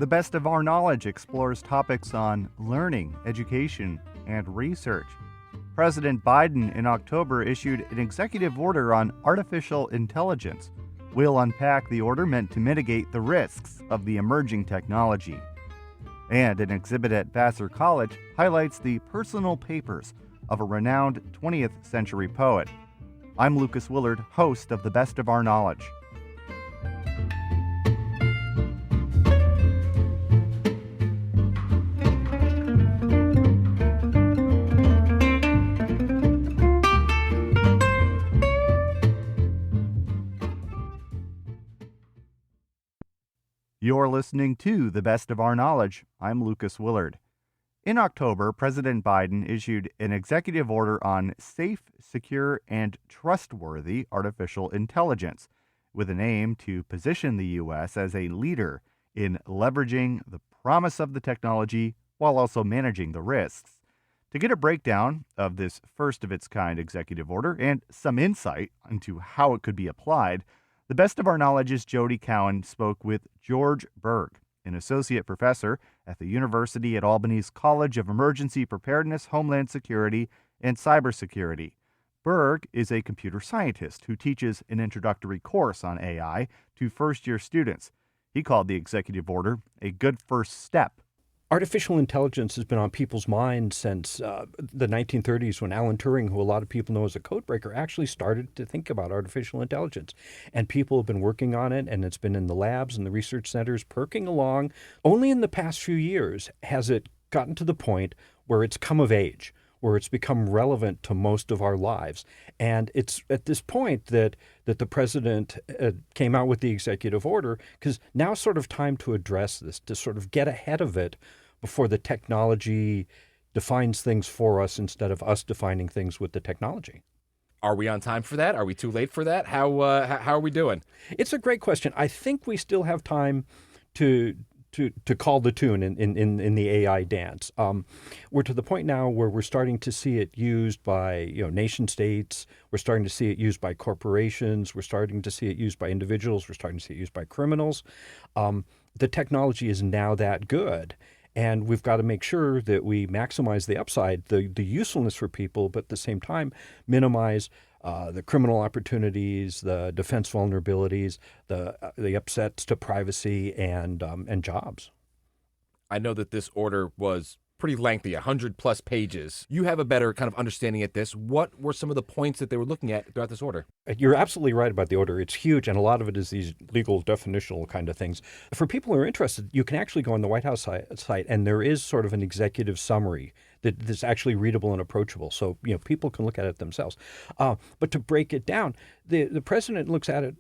The Best of Our Knowledge explores topics on learning, education, and research. President Biden in October issued an executive order on artificial intelligence. We'll unpack the order meant to mitigate the risks of the emerging technology. And an exhibit at Vassar College highlights the personal papers of a renowned 20th century poet. I'm Lucas Willard, host of The Best of Our Knowledge. You're listening to The Best of Our Knowledge. I'm Lucas Willard. In October, President Biden issued an executive order on safe, secure, and trustworthy artificial intelligence, with an aim to position the U.S. as a leader in leveraging the promise of the technology while also managing the risks. To get a breakdown of this first-of-its-kind executive order and some insight into how it could be applied, The Best of Our Knowledge's Jody Cowan spoke with George Berg, an associate professor at the University at Albany's College of Emergency Preparedness, Homeland Security, and Cybersecurity. Berg is a computer scientist who teaches an introductory course on AI to first-year students. He called the executive order a good first step. Artificial intelligence has been on people's minds since the 1930s, when Alan Turing, who a lot of people know as a codebreaker, actually started to think about artificial intelligence. And people have been working on it, and it's been in the labs and the research centers perking along. Only in the past few years has it gotten to the point where it's come of age, where it's become relevant to most of our lives. And it's at this point that the president came out with the executive order, because now is sort of time to address this, to sort of get ahead of it before the technology defines things for us instead of us defining things with the technology. Are we on time for that? Are we too late for that? How are we doing? It's a great question. I think we still have time to call the tune in the AI dance. We're to the point now where we're starting to see it used by nation states. We're starting to see it used by corporations. We're starting to see it used by individuals. We're starting to see it used by criminals. The technology is now that good. And we've got to make sure that we maximize the upside, the usefulness for people, but at the same time minimize the criminal opportunities, the defense vulnerabilities, the upsets to privacy and jobs. I know that this order was pretty lengthy, 100-plus pages. You have a better kind of understanding at this. What were some of the points that they were looking at throughout this order? You're absolutely right about the order. It's huge, and a lot of it is these legal definitional kind of things. For people who are interested, you can actually go on the White House site, and there is sort of an executive summary that's actually readable and approachable, so people can look at it themselves. But to break it down, the president looks at it.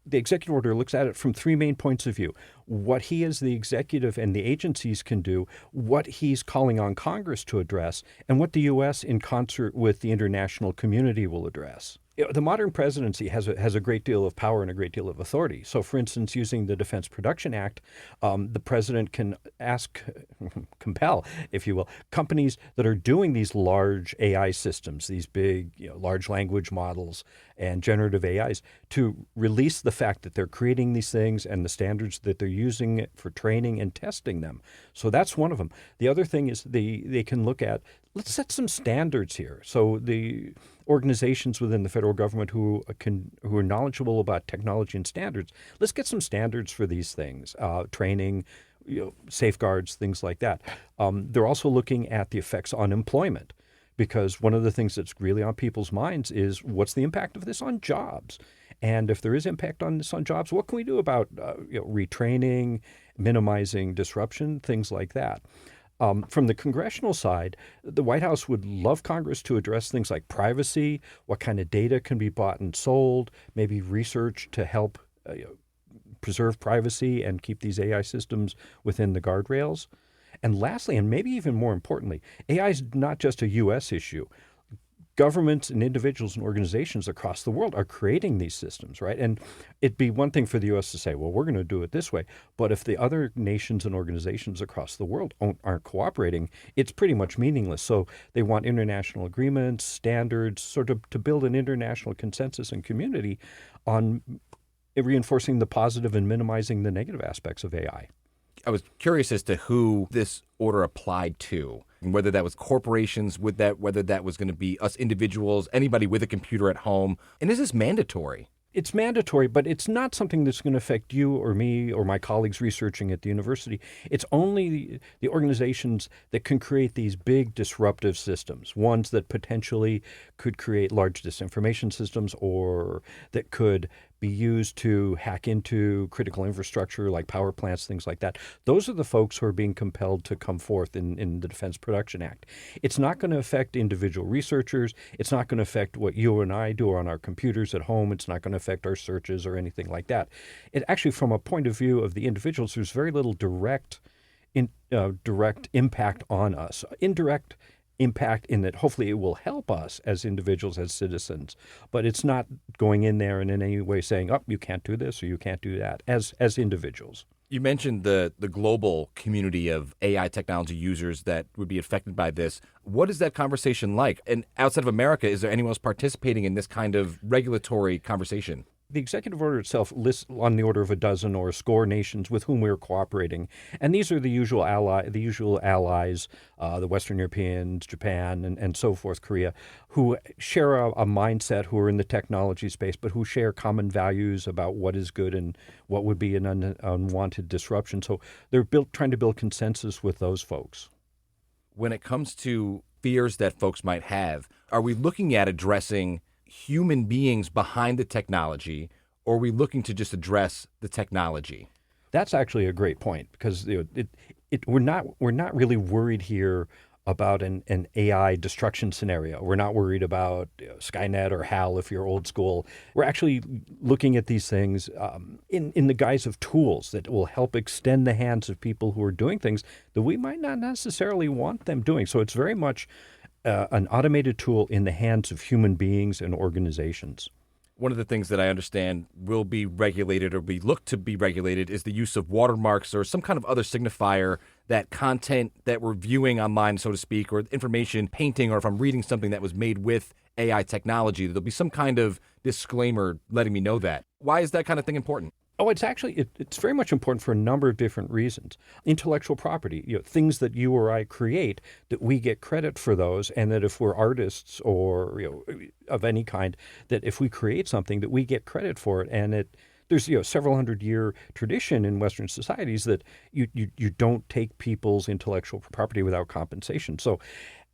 The executive order looks at it from three main points of view: what he as the executive and the agencies can do, what he's calling on Congress to address, and what the U.S. in concert with the international community will address. The modern presidency has a great deal of power and a great deal of authority. So, for instance, using the Defense Production Act, the president can compel, if you will, companies that are doing these large AI systems, these big, large language models and generative AIs, to release the fact that they're creating these things and the standards that they're using for training and testing them. So that's one of them. The other thing is they can look at, let's set some standards here. So the organizations within the federal government who are knowledgeable about technology and standards, let's get some standards for these things, training, safeguards, things like that. They're also looking at the effects on employment, because one of the things that's really on people's minds is, what's the impact of this on jobs? And if there is impact on this on jobs, what can we do about retraining, minimizing disruption, things like that? From the congressional side, the White House would love Congress to address things like privacy, what kind of data can be bought and sold, maybe research to help preserve privacy and keep these AI systems within the guardrails. And lastly, and maybe even more importantly, AI is not just a U.S. issue. Governments and individuals and organizations across the world are creating these systems, right? And it'd be one thing for the U.S. to say, well, we're going to do it this way. But if the other nations and organizations across the world aren't cooperating, it's pretty much meaningless. So they want international agreements, standards, sort of to build an international consensus and community on reinforcing the positive and minimizing the negative aspects of AI. I was curious as to who this order applied to, and whether that was corporations, whether that was going to be us individuals, anybody with a computer at home. And is this mandatory? It's mandatory, but it's not something that's going to affect you or me or my colleagues researching at the university. It's only the organizations that can create these big disruptive systems, ones that potentially could create large disinformation systems or that could be used to hack into critical infrastructure like power plants, things like that. Those are the folks who are being compelled to come forth in the Defense Production Act. It's not going to affect individual researchers. It's not going to affect what you and I do on our computers at home. It's not going to affect our searches or anything like that. It actually, from a point of view of the individuals, there's very little direct impact on us. Indirect impact in that hopefully it will help us as individuals, as citizens, but it's not going in there and in any way saying, oh, you can't do this or you can't do that as individuals. You mentioned the global community of AI technology users that would be affected by this. What is that conversation like? And outside of America, is there anyone else participating in this kind of regulatory conversation? The executive order itself lists on the order of a dozen or a score nations with whom we're cooperating, and these are the usual allies, the Western Europeans, Japan, and so forth, Korea, who share a mindset, who are in the technology space, but who share common values about what is good and what would be an unwanted disruption. So they're trying to build consensus with those folks. When it comes to fears that folks might have, are we looking at addressing human beings behind the technology, or are we looking to just address the technology? That's actually a great point because we're not really worried here about an AI destruction scenario. We're not worried about Skynet or HAL if you're old school. We're actually looking at these things in the guise of tools that will help extend the hands of people who are doing things that we might not necessarily want them doing. So it's very much an automated tool in the hands of human beings and organizations. One of the things that I understand will be regulated or be looked to be regulated is the use of watermarks or some kind of other signifier that content that we're viewing online, so to speak, or information, painting, or if I'm reading something that was made with AI technology, there'll be some kind of disclaimer letting me know that. Why is that kind of thing important? Oh, it's actually, it's very much important for a number of different reasons. Intellectual property, things that you or I create, that we get credit for those, and that if we're artists or, of any kind, that if we create something, that we get credit for it. And there's, several hundred-year tradition in Western societies that you don't take people's intellectual property without compensation. So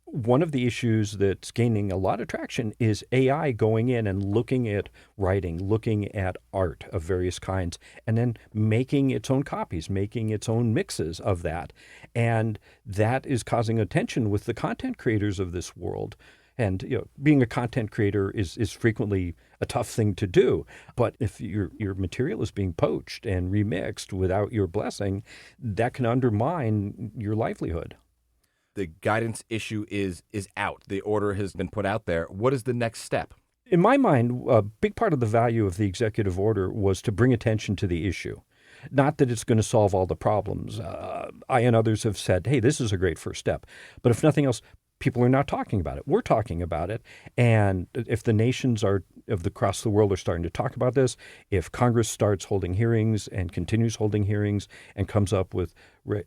one of the issues that's gaining a lot of traction is AI going in and looking at writing, looking at art of various kinds, and then making its own copies, making its own mixes of that. And that is causing a tension with the content creators of this world. And being a content creator is frequently a tough thing to do. But if your material is being poached and remixed without your blessing, that can undermine your livelihood. The guidance issue is out. The order has been put out there. What is the next step? In my mind, a big part of the value of the executive order was to bring attention to the issue. Not that it's going to solve all the problems. I and others have said, hey, this is a great first step. But if nothing else, people are not talking about it. We're talking about it. And if the nations across the world are starting to talk about this, if Congress starts holding hearings and continues holding hearings and comes up with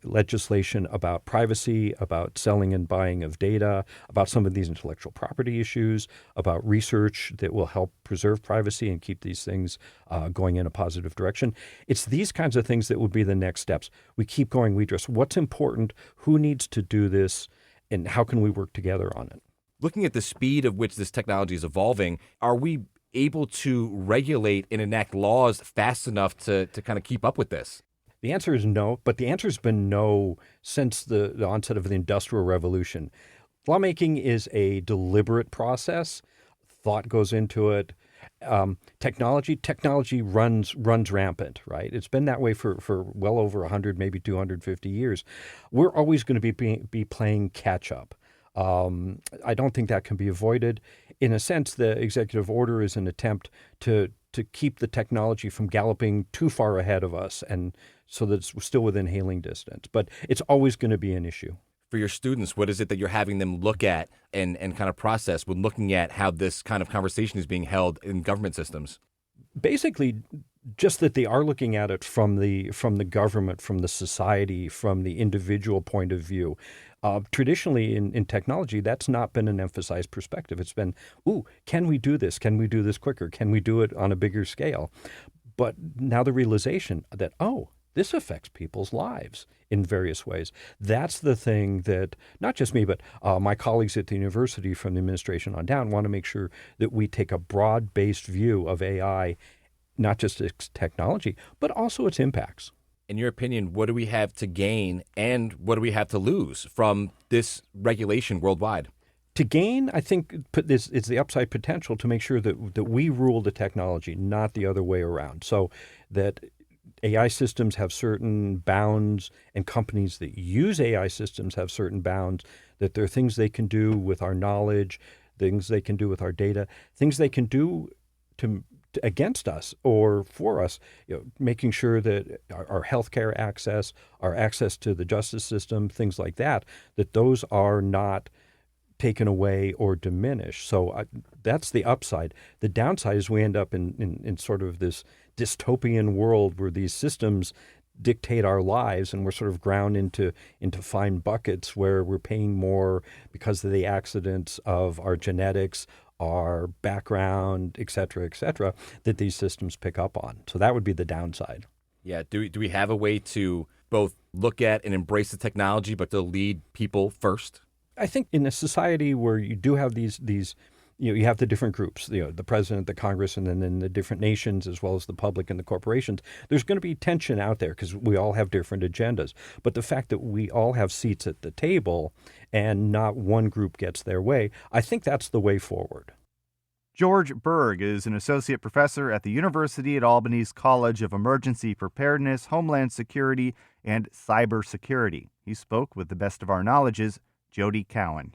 legislation about privacy, about selling and buying of data, about some of these intellectual property issues, about research that will help preserve privacy and keep these things going in a positive direction. It's these kinds of things that would be the next steps. We keep going. We address what's important, who needs to do this, and how can we work together on it? Looking at the speed of which this technology is evolving, are we able to regulate and enact laws fast enough to kind of keep up with this? The answer is no, but the answer has been no since the onset of the Industrial Revolution. Lawmaking is a deliberate process. Thought goes into it. Technology runs rampant, right? It's been that way for well over 100, maybe 250 years. We're always going to be playing catch up. I don't think that can be avoided. In a sense, the executive order is an attempt to keep the technology from galloping too far ahead of us, and so that it's still within hailing distance. But it's always going to be an issue. For your students, what is it that you're having them look at and kind of process when looking at how this kind of conversation is being held in government systems? Basically, just that they are looking at it from the government, from the society, from the individual point of view. Traditionally in technology, that's not been an emphasized perspective. It's been, ooh, can we do this? Can we do this quicker? Can we do it on a bigger scale? But now the realization that, oh, this affects people's lives in various ways. That's the thing that not just me, but my colleagues at the university from the administration on down want to make sure that we take a broad-based view of AI, not just its technology, but also its impacts. In your opinion, what do we have to gain and what do we have to lose from this regulation worldwide? To gain, I think it's the upside potential to make sure that we rule the technology, not the other way around. So that AI systems have certain bounds and companies that use AI systems have certain bounds, that there are things they can do with our knowledge, things they can do with our data, things they can do to against us or for us, making sure that our healthcare access, our access to the justice system, things like that, that those are not taken away or diminished. So that's the upside. The downside is we end up in sort of this dystopian world where these systems dictate our lives and we're sort of ground into fine buckets where we're paying more because of the accidents of our genetics, our background, et cetera, that these systems pick up on. So that would be the downside. Yeah. Do we have a way to both look at and embrace the technology, but to lead people first? I think in a society where you do have these you have the different groups, the president, the Congress, and then the different nations, as well as the public and the corporations, there's going to be tension out there because we all have different agendas. But the fact that we all have seats at the table and not one group gets their way, I think that's the way forward. George Berg is an associate professor at the University at Albany's College of Emergency Preparedness, Homeland Security, and Cybersecurity. He spoke with the best of our knowledge's Jody Cowan.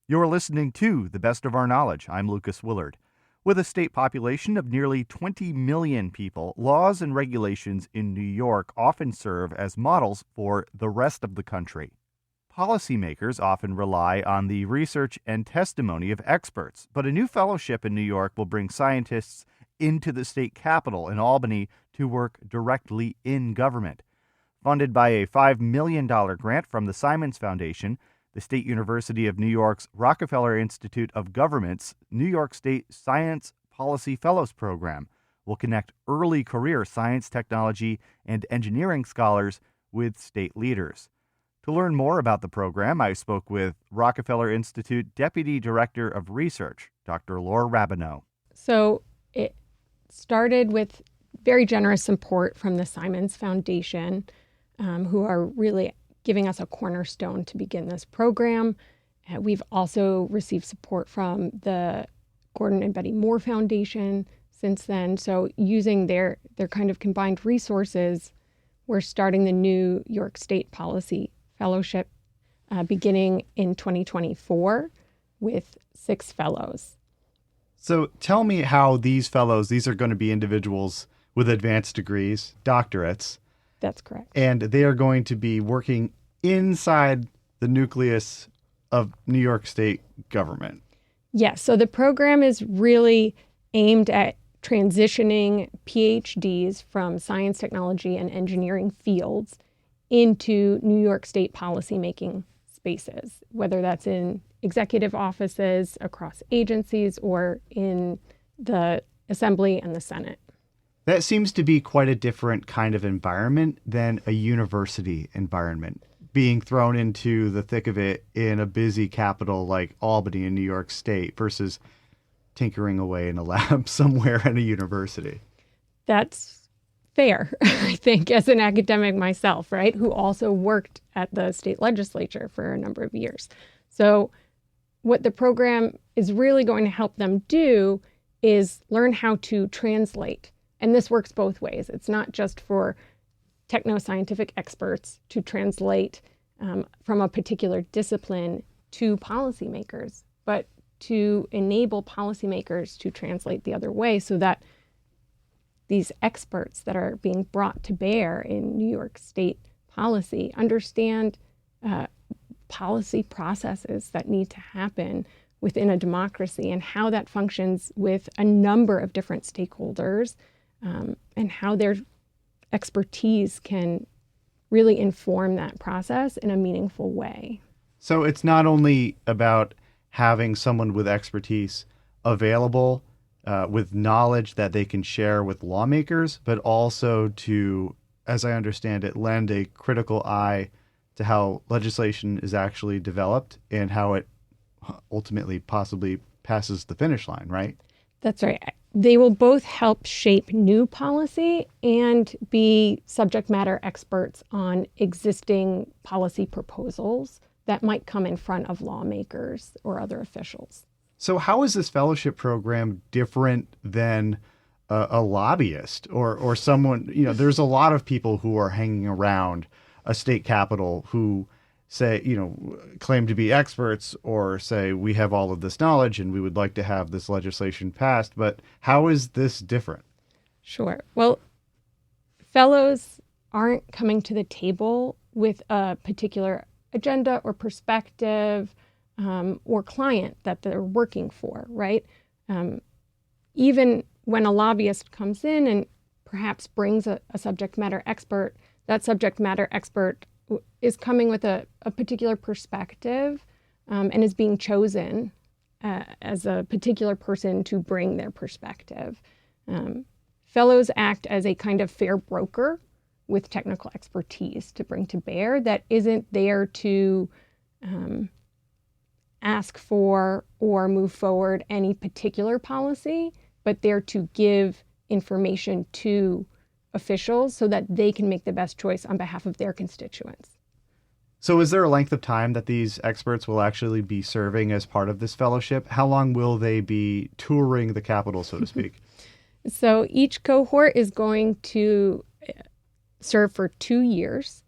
You're listening to The Best of Our Knowledge. I'm Lucas Willard. With a state population of nearly 20 million people, laws and regulations in New York often serve as models for the rest of the country. Policymakers often rely on the research and testimony of experts, but a new fellowship in New York will bring scientists into the state capitol in Albany to work directly in government. Funded by a $5 million grant from the Simons Foundation, the State University of New York's Rockefeller Institute of Government's New York State Science Policy Fellows Program will connect early career science, technology, and engineering scholars with state leaders. To learn more about the program, I spoke with Rockefeller Institute Deputy Director of Research, Dr. Laura Rabineau. So it started with very generous support from the Simons Foundation, who are really giving us a cornerstone to begin this program. We've also received support from the Gordon and Betty Moore Foundation since then. So using their kind of combined resources, we're starting the New York State Policy Fellowship beginning in 2024 with 6 fellows. So tell me how these fellows, these are going to be individuals with advanced degrees, doctorates. That's correct. And they are going to be working inside the nucleus of New York State government. Yes. So the program is really aimed at transitioning PhDs from science, technology, and engineering fields into New York State policymaking spaces, whether that's in executive offices across agencies or in the Assembly and the Senate. That seems to be quite a different kind of environment than a university environment, being thrown into the thick of it in a busy capital like Albany in New York State versus tinkering away in a lab somewhere at a university. That's fair, I think, as an academic myself, right, who also worked at the state legislature for a number of years. So what the program is really going to help them do is learn how to translate And this works both ways. It's not just for techno-scientific experts to translate from a particular discipline to policymakers, but to enable policymakers to translate the other way so that these experts that are being brought to bear in New York State policy understand policy processes that need to happen within a democracy and how that functions with a number of different stakeholders, and how their expertise can really inform that process in a meaningful way. So it's not only about having someone with expertise available with knowledge that they can share with lawmakers, but also to, as I understand it, lend a critical eye to how legislation is actually developed and how it ultimately possibly passes the finish line, right? That's right. They will both help shape new policy and be subject matter experts on existing policy proposals that might come in front of lawmakers or other officials. So how is this fellowship program different than a lobbyist or someone, there's a lot of people who are hanging around a state capitol who say, claim to be experts or say we have all of this knowledge and we would like to have this legislation passed. But how is this different? Sure. Well, fellows aren't coming to the table with a particular agenda or perspective or client that they're working for, right? Even when a lobbyist comes in and perhaps brings a subject matter expert, that subject matter expert is coming with a particular perspective and is being chosen as a particular person to bring their perspective. Fellows act as a kind of fair broker with technical expertise to bring to bear that isn't there to ask for or move forward any particular policy, but there to give information to officials so that they can make the best choice on behalf of their constituents. So is there a length of time that these experts will actually be serving as part of this fellowship? How long will they be touring the Capitol, so to speak? So each cohort is going to serve for 2 years.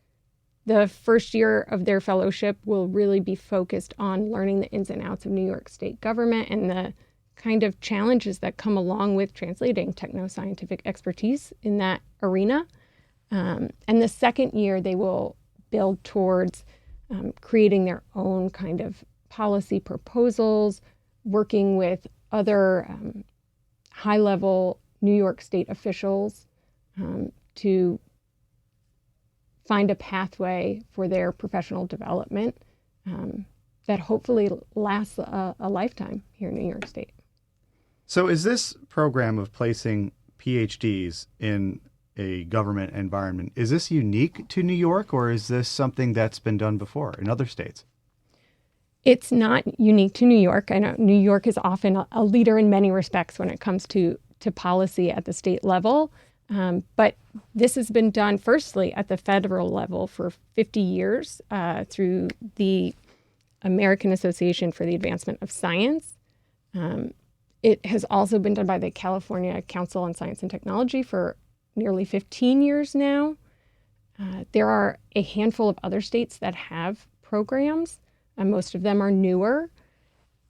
The first year of their fellowship will really be focused on learning the ins and outs of New York State government and the kind of challenges that come along with translating techno-scientific expertise in that arena. And the second year, they will build towards creating their own kind of policy proposals, working with other high-level New York State officials to find a pathway for their professional development that hopefully lasts a lifetime here in New York State. So is this program of placing PhDs in a government environment, is this unique to New York, or is this something that's been done before in other states? It's not unique to New York. I know New York is often a leader in many respects when it comes to policy at the state level. But this has been done firstly at the federal level for 50 years through the American Association for the Advancement of Science. It has also been done by the California Council on Science and Technology for nearly 15 years now. There are a handful of other states that have programs. Most of them are newer.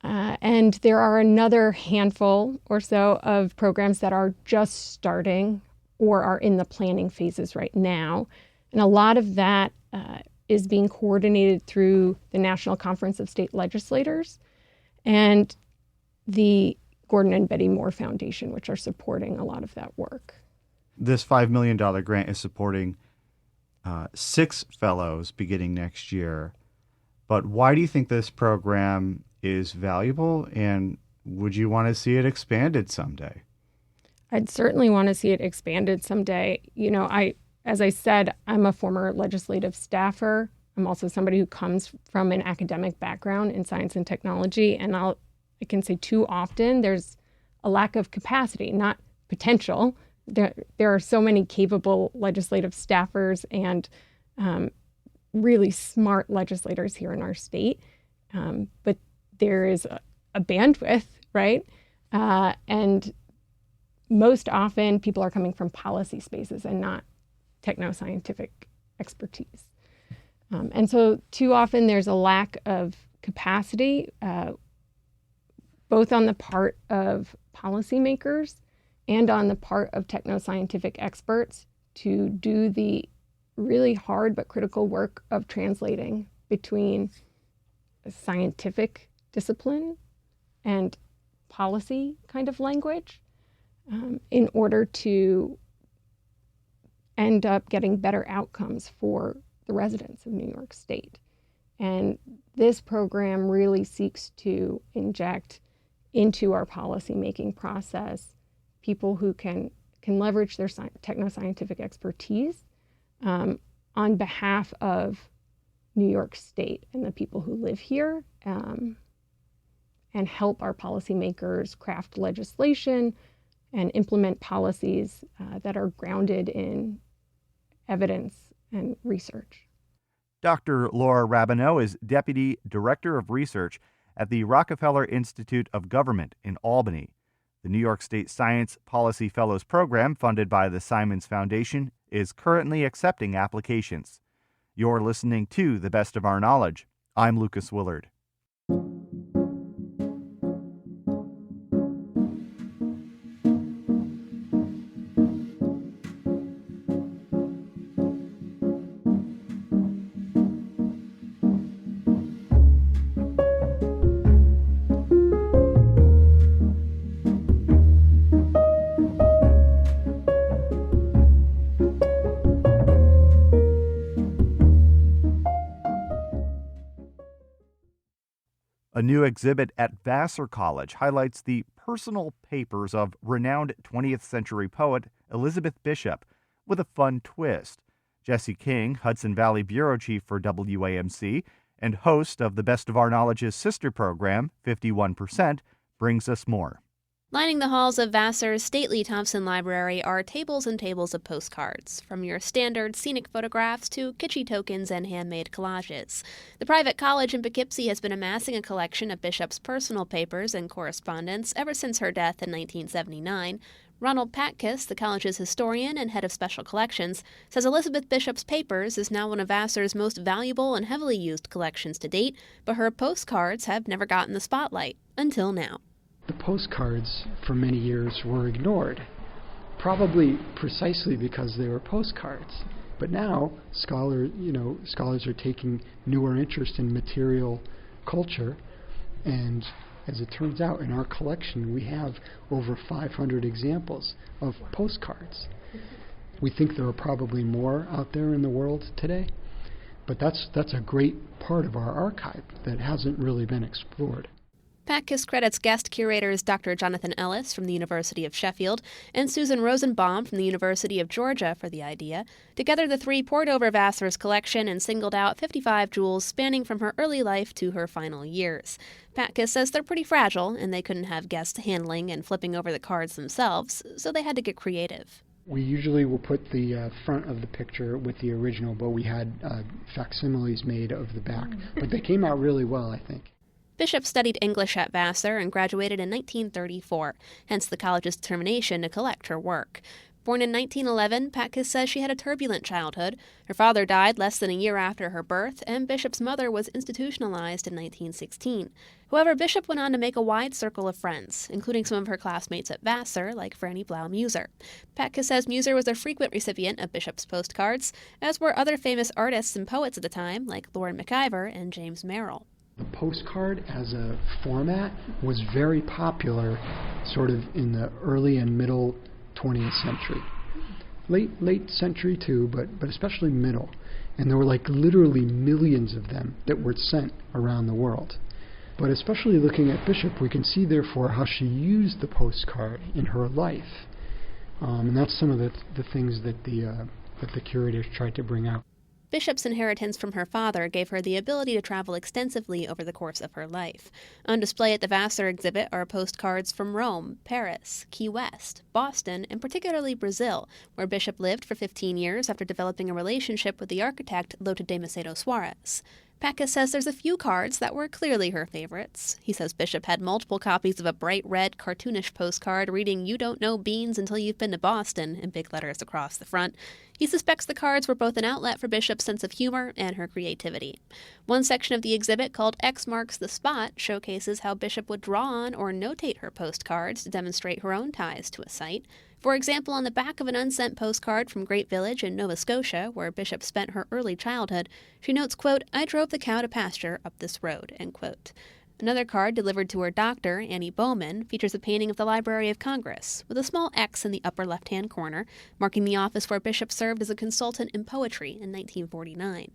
And there are another handful or so of programs that are just starting or are in the planning phases right now. And a lot of that is being coordinated through the National Conference of State Legislators and the Gordon and Betty Moore Foundation, which are supporting a lot of that work. This $5 million grant is supporting 6 fellows beginning next year. But why do you think this program is valuable, and would you want to see it expanded someday? I'd certainly want to see it expanded someday. As I said, I'm a former legislative staffer. I'm also somebody who comes from an academic background in science and technology, and I can say too often there's a lack of capacity, not potential. There are so many capable legislative staffers and really smart legislators here in our state, but there is a bandwidth, right? And most often people are coming from policy spaces and not techno-scientific expertise. And so too often there's a lack of capacity, both on the part of policymakers and on the part of techno-scientific experts to do the really hard but critical work of translating between scientific discipline and policy kind of language in order to end up getting better outcomes for the residents of New York State. And this program really seeks to inject into our policymaking process people who can leverage their techno-scientific expertise on behalf of New York State and the people who live here, and help our policymakers craft legislation and implement policies that are grounded in evidence and research. Dr. Laura Rabineau is Deputy Director of Research at the Rockefeller Institute of Government in Albany. The New York State Science Policy Fellows Program, funded by the Simons Foundation, is currently accepting applications. You're listening to The Best of Our Knowledge. I'm Lucas Willard. A new exhibit at Vassar College highlights the personal papers of renowned 20th century poet Elizabeth Bishop with a fun twist. Jesse King, Hudson Valley Bureau Chief for WAMC and host of the Best of Our Knowledge's sister program, 51%, brings us more. Lining the halls of Vassar's stately Thompson Library are tables and tables of postcards, from your standard scenic photographs to kitschy tokens and handmade collages. The private college in Poughkeepsie has been amassing a collection of Bishop's personal papers and correspondence ever since her death in 1979. Ronald Patkus, the college's historian and head of special collections, says Elizabeth Bishop's papers is now one of Vassar's most valuable and heavily used collections to date, but her postcards have never gotten the spotlight, until now. The postcards for many years were ignored, probably precisely because they were postcards. But now scholars are taking newer interest in material culture, and as it turns out, in our collection we have over 500 examples of postcards. We think there are probably more out there in the world today, but that's a great part of our archive that hasn't really been explored. Patkus credits guest curators Dr. Jonathan Ellis from the University of Sheffield and Susan Rosenbaum from the University of Georgia for the idea. Together, the three pored over Vassar's collection and singled out 55 jewels spanning from her early life to her final years. Patkus says they're pretty fragile, and they couldn't have guests handling and flipping over the cards themselves, so they had to get creative. We usually will put the front of the picture with the original, but we had facsimiles made of the back. But they came out really well, I think. Bishop studied English at Vassar and graduated in 1934, hence the college's determination to collect her work. Born in 1911, Patkus says she had a turbulent childhood. Her father died less than a year after her birth, and Bishop's mother was institutionalized in 1916. However, Bishop went on to make a wide circle of friends, including some of her classmates at Vassar, like Franny Blau-Muser. Patkus says Muser was a frequent recipient of Bishop's postcards, as were other famous artists and poets at the time, like Lauren McIver and James Merrill. The postcard as a format was very popular sort of in the early and middle 20th century. Late century too, but especially middle. And there were like literally millions of them that were sent around the world. But especially looking at Bishop, we can see therefore how she used the postcard in her life. And that's some of the things that the curators tried to bring out. Bishop's inheritance from her father gave her the ability to travel extensively over the course of her life. On display at the Vassar exhibit are postcards from Rome, Paris, Key West, Boston, and particularly Brazil, where Bishop lived for 15 years after developing a relationship with the architect Lota de Macedo Soares. Packus says there's a few cards that were clearly her favorites. He says Bishop had multiple copies of a bright red, cartoonish postcard reading "You don't know beans until you've been to Boston" in big letters across the front. He suspects the cards were both an outlet for Bishop's sense of humor and her creativity. One section of the exhibit, called X Marks the Spot, showcases how Bishop would draw on or notate her postcards to demonstrate her own ties to a site. For example, on the back of an unsent postcard from Great Village in Nova Scotia, where Bishop spent her early childhood, she notes, quote, "I drove the cow to pasture up this road," end quote. Another card delivered to her doctor, Annie Bowman, features a painting of the Library of Congress, with a small X in the upper left-hand corner, marking the office where Bishop served as a consultant in poetry in 1949.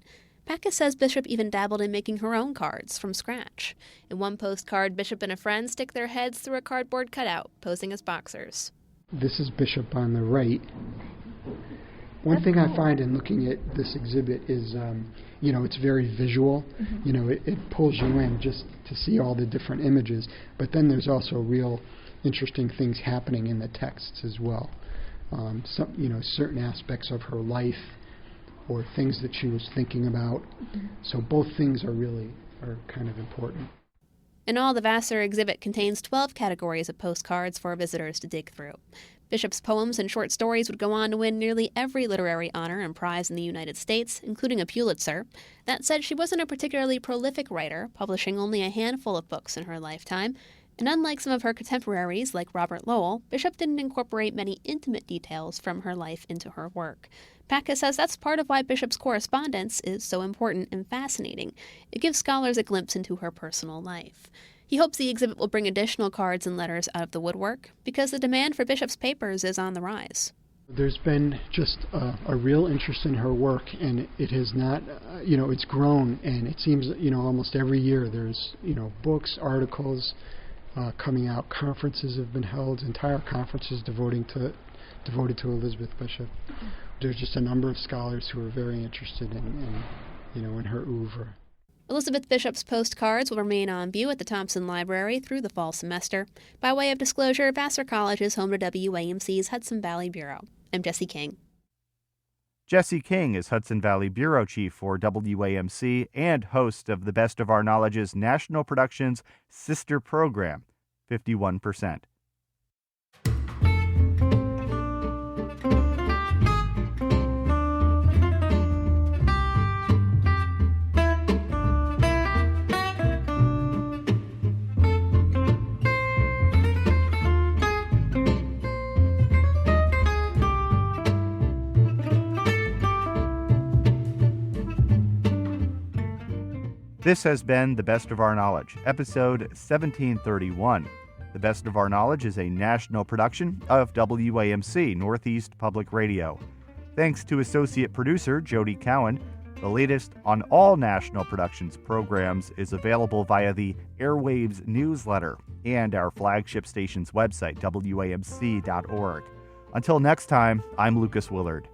Packus says Bishop even dabbled in making her own cards from scratch. In one postcard, Bishop and a friend stick their heads through a cardboard cutout, posing as boxers. This is Bishop on the right. One thing I find in looking at this exhibit is, it's very visual. It pulls you in just to see all the different images. But then there's also real interesting things happening in the texts as well. Certain aspects of her life or things that she was thinking about. So both things are kind of important. In all, the Vassar exhibit contains 12 categories of postcards for visitors to dig through. Bishop's poems and short stories would go on to win nearly every literary honor and prize in the United States, including a Pulitzer. That said, she wasn't a particularly prolific writer, publishing only a handful of books in her lifetime. And unlike some of her contemporaries, like Robert Lowell, Bishop didn't incorporate many intimate details from her life into her work. Packus says that's part of why Bishop's correspondence is so important and fascinating. It gives scholars a glimpse into her personal life. He hopes the exhibit will bring additional cards and letters out of the woodwork, because the demand for Bishop's papers is on the rise. There's been just a real interest in her work, and it has not, it's grown, and it seems, almost every year there's, books, articles coming out, conferences have been held, entire conferences devoted to Elizabeth Bishop. There's just a number of scholars who are very interested in her oeuvre. Elizabeth Bishop's postcards will remain on view at the Thompson Library through the fall semester. By way of disclosure, Vassar College is home to WAMC's Hudson Valley Bureau. I'm Jessie King. Jessie King is Hudson Valley Bureau Chief for WAMC and host of the Best of Our Knowledge's National Productions sister program, 51%. This has been The Best of Our Knowledge, episode 1731. The Best of Our Knowledge is a national production of WAMC, Northeast Public Radio. Thanks to associate producer Jody Cowan. The latest on all National Productions programs is available via the Airwaves newsletter and our flagship station's website, WAMC.org. Until next time, I'm Lucas Willard.